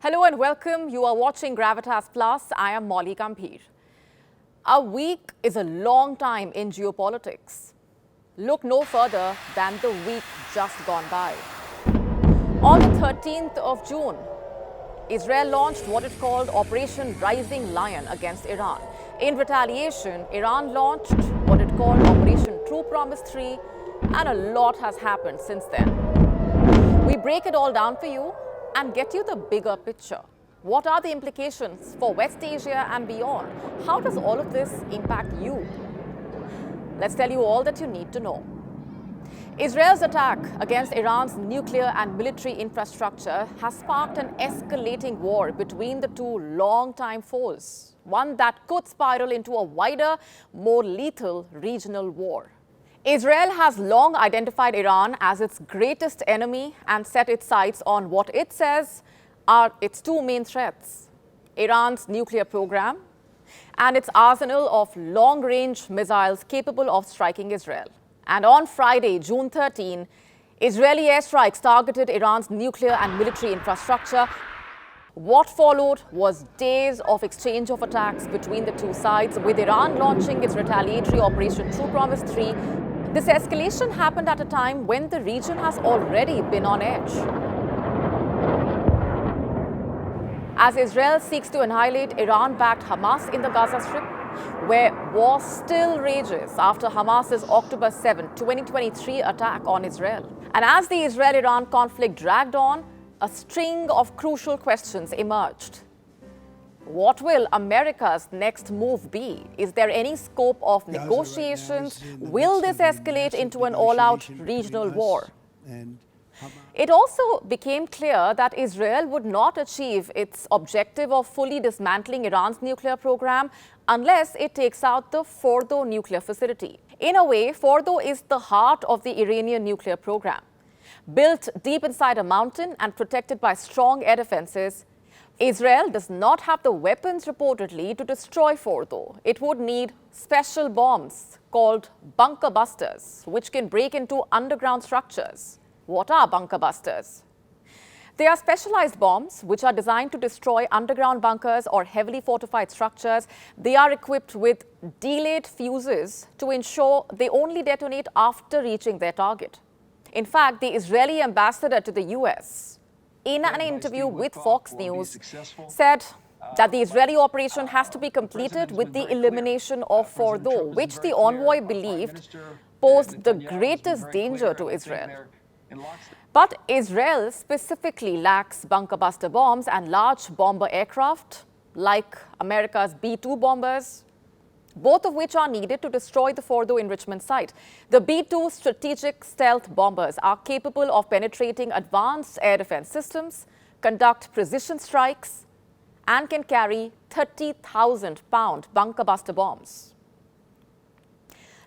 Hello and welcome. You are watching Gravitas Plus. I am Molly Gambhir. A week is a long time in geopolitics. Look no further than the week just gone by. On the 13th of June, Israel launched what it called Operation Rising Lion against Iran. In retaliation, Iran launched what it called Operation True Promise 3, and a lot has happened since then. We break it all down for you and get you the bigger picture. What are the implications for West Asia and beyond? How does all of this impact you? Let's tell you all that you need to know. Israel's attack against Iran's nuclear and military infrastructure has sparked an escalating war between the two long-time foes, one that could spiral into a wider, more lethal regional war. Israel has long identified Iran as its greatest enemy and set its sights on what it says are its two main threats: Iran's nuclear program and its arsenal of long-range missiles capable of striking Israel. And on Friday, June 13, Israeli airstrikes targeted Iran's nuclear and military infrastructure. What followed was days of exchange of attacks between the two sides, with Iran launching its retaliatory Operation True Promise 3. This escalation happened at a time when the region has already been on edge. As Israel seeks to annihilate Iran-backed Hamas in the Gaza Strip, where war still rages after Hamas's October 7, 2023 attack on Israel. And as the Israel-Iran conflict dragged on, a string of crucial questions emerged. What will America's next move be? Is there any scope of negotiations? Will this escalate into an all-out regional war? It also became clear that Israel would not achieve its objective of fully dismantling Iran's nuclear program unless it takes out the Fordo nuclear facility. In a way, Fordo is the heart of the Iranian nuclear program. Built deep inside a mountain and protected by strong air defenses, Israel does not have the weapons reportedly to destroy Fordo. It would need special bombs called bunker busters, which can break into underground structures. What are bunker busters? They are specialized bombs which are designed to destroy underground bunkers or heavily fortified structures. They are equipped with delayed fuses to ensure they only detonate after reaching their target. In fact, the Israeli ambassador to the US, in an interview with Fox News, said that the Israeli operation has to be completed with the elimination of Fordo, which the envoy believed posed the greatest danger to Israel. But Israel specifically lacks bunker buster bombs and large bomber aircraft like America's B-2 bombers, both of which are needed to destroy the Fordo enrichment site. The B-2 strategic stealth bombers are capable of penetrating advanced air defense systems, conduct precision strikes, and can carry 30,000-pound bunker buster bombs.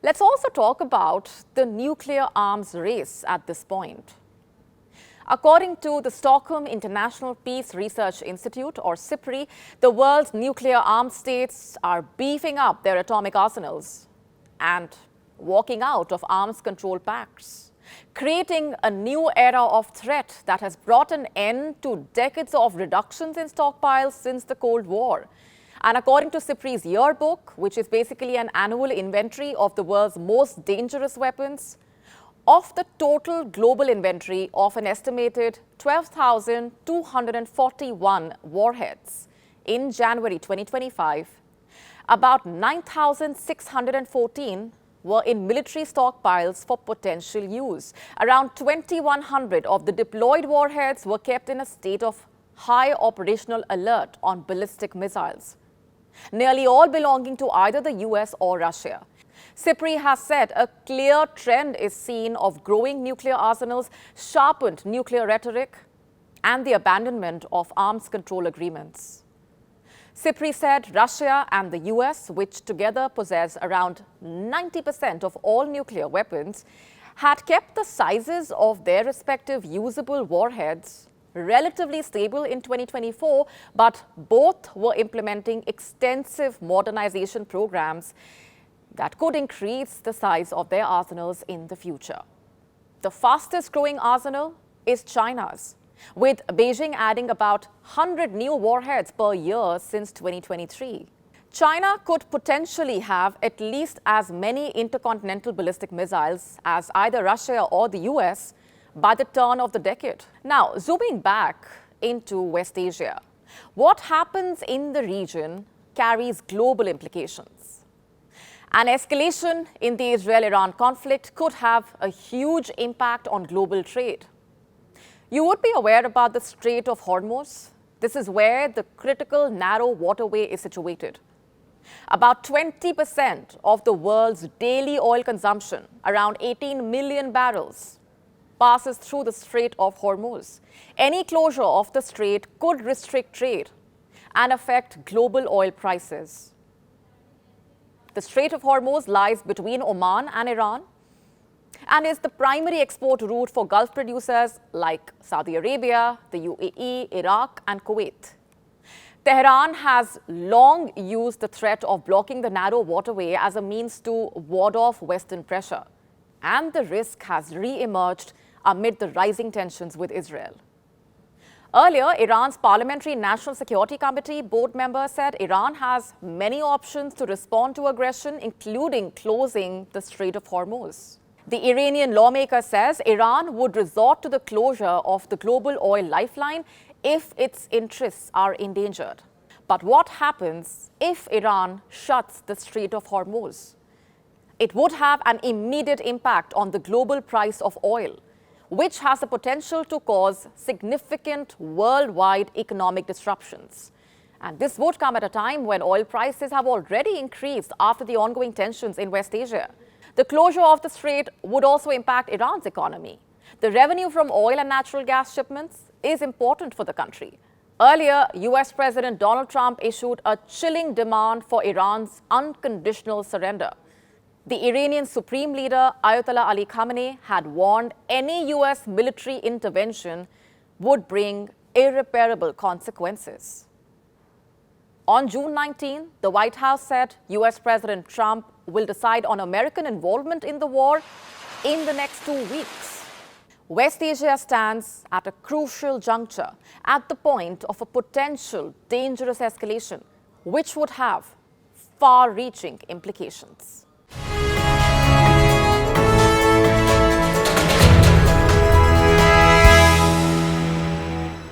Let's also talk about the nuclear arms race at this point. According to the Stockholm International Peace Research Institute, or SIPRI, the world's nuclear armed states are beefing up their atomic arsenals and walking out of arms control pacts, creating a new era of threat that has brought an end to decades of reductions in stockpiles since the Cold War. And according to SIPRI's yearbook, which is basically an annual inventory of the world's most dangerous weapons, of the total global inventory of an estimated 12,241 warheads in January 2025, about 9,614 were in military stockpiles for potential use. Around 2,100 of the deployed warheads were kept in a state of high operational alert on ballistic missiles, nearly all belonging to either the US or Russia. SIPRI has said a clear trend is seen of growing nuclear arsenals, sharpened nuclear rhetoric, and the abandonment of arms control agreements. SIPRI said Russia and the US, which together possess around 90% of all nuclear weapons, had kept the sizes of their respective usable warheads relatively stable in 2024, but both were implementing extensive modernization programs that could increase the size of their arsenals in the future. The fastest growing arsenal is China's. with Beijing adding about 100 new warheads per year since 2023. China could potentially have at least as many intercontinental ballistic missiles as either Russia or the US by the turn of the decade. Now, zooming back into West Asia, what happens in the region carries global implications. An escalation in the Israel-Iran conflict could have a huge impact on global trade. You would be aware about the Strait of Hormuz. This is where the critical narrow waterway is situated. About 20% of the world's daily oil consumption, around 18 million barrels, passes through the Strait of Hormuz. Any closure of the strait could restrict trade and affect global oil prices. The Strait of Hormuz lies between Oman and Iran and is the primary export route for Gulf producers like Saudi Arabia, the UAE, Iraq, and Kuwait. Tehran has long used the threat of blocking the narrow waterway as a means to ward off Western pressure, and the risk has re-emerged amid the rising tensions with Israel. Earlier, Iran's Parliamentary National Security Committee board member said Iran has many options to respond to aggression, including closing the Strait of Hormuz. The Iranian lawmaker says Iran would resort to the closure of the global oil lifeline if its interests are endangered. But what happens if Iran shuts the Strait of Hormuz? It would have an immediate impact on the global price of oil, which has the potential to cause significant worldwide economic disruptions. And this would come at a time when oil prices have already increased after the ongoing tensions in West Asia. The closure of the strait would also impact Iran's economy. The revenue from oil and natural gas shipments is important for the country. Earlier, US President Donald Trump issued a chilling demand for Iran's unconditional surrender. The Iranian Supreme Leader Ayatollah Ali Khamenei had warned any US military intervention would bring irreparable consequences. On June 19, the White House said US President Trump will decide on American involvement in the war in the next 2 weeks. West Asia stands at a crucial juncture, at the point of a potential dangerous escalation, which would have far-reaching implications.